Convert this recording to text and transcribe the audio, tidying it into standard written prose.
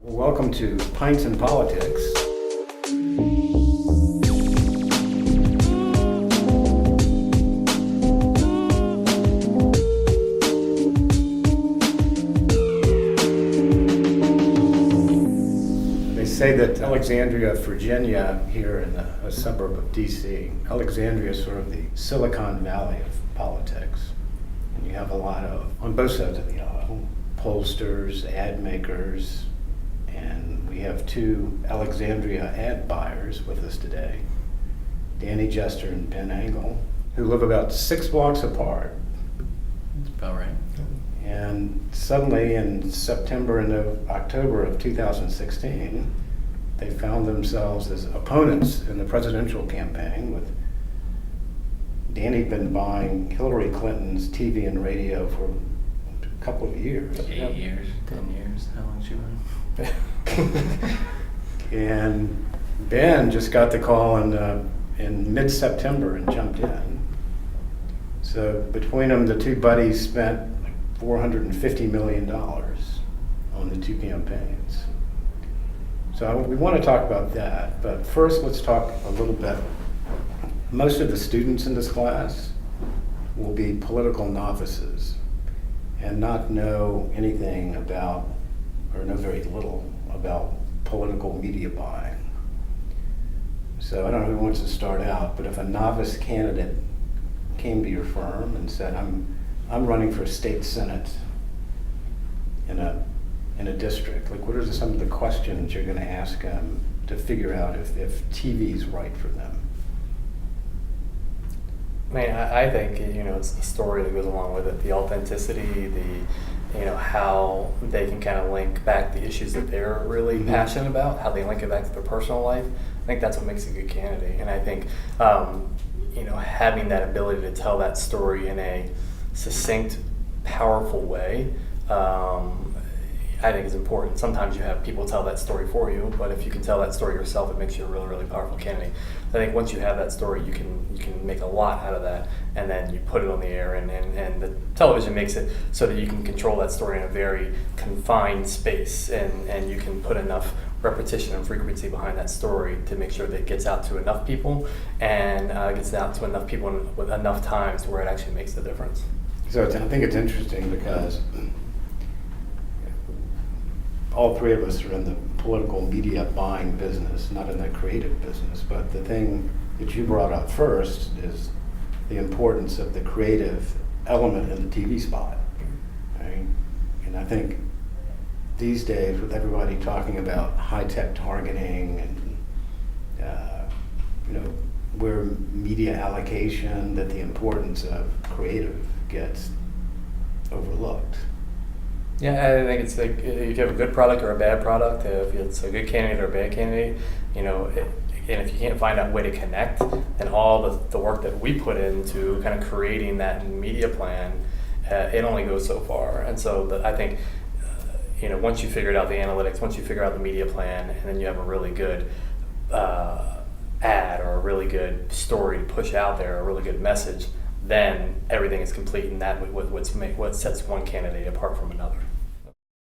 Welcome to Pints and Politics. They say that Alexandria, Virginia, here in a suburb of DC, Alexandria is sort of the Silicon Valley of politics. And you have a lot of, on both sides of the aisle, pollsters, ad makers, and we have two Alexandria ad buyers with us today, Jester and Ben Angle, who live about 6 blocks apart. That's about right. And suddenly in September and October of 2016, they found themselves as opponents in the presidential campaign, with Danny been buying Hillary Clinton's TV and radio for a couple of years. 8 years, 10 years, how long's she been? And Ben just got the call in mid-September and jumped in. So between them, the two buddies spent like $450 million on the two campaigns. So we want to talk about that, but first let's talk a little bit. Most of the students in this class will be political novices and not know anything about, or know very little about, political media buying. So I don't know who wants to start out, but if a novice candidate came to your firm and said, I'm running for state senate in a district, like what are some of the questions you're going to ask them to figure out if TV is right for them? I mean, I think, it's the story that goes along with it, the authenticity, how they can kind of link back the issues that they're really passionate about, how they link it back to their personal life. I think that's what makes a good candidate. And I think, having that ability to tell that story in a succinct, powerful way, I think is important. Sometimes you have people tell that story for you, but if you can tell that story yourself, it makes you a really, really powerful candidate. I think once you have that story, you can make a lot out of that, and then you put it on the air, and the television makes it so that you can control that story in a very confined space, and you can put enough repetition and frequency behind that story to make sure that it gets out to enough people, and gets out to enough people with enough times where it actually makes the difference. So I think it's interesting because all three of us are in the political media buying business, not in the creative business. But the thing that you brought up first is the importance of the creative element in the TV spot. Right? And I think these days, with everybody talking about high-tech targeting and where media allocation, that the importance of creative gets overlooked. Yeah, I think it's like if you have a good product or a bad product, if it's a good candidate or a bad candidate, and if you can't find out a way to connect, then all the work that we put into kind of creating that media plan, it only goes so far. And so I think, once you figured out the analytics, once you figure out the media plan, and then you have a really good ad or a really good story to push out there, a really good message, then everything is complete, and that what sets one candidate apart from another.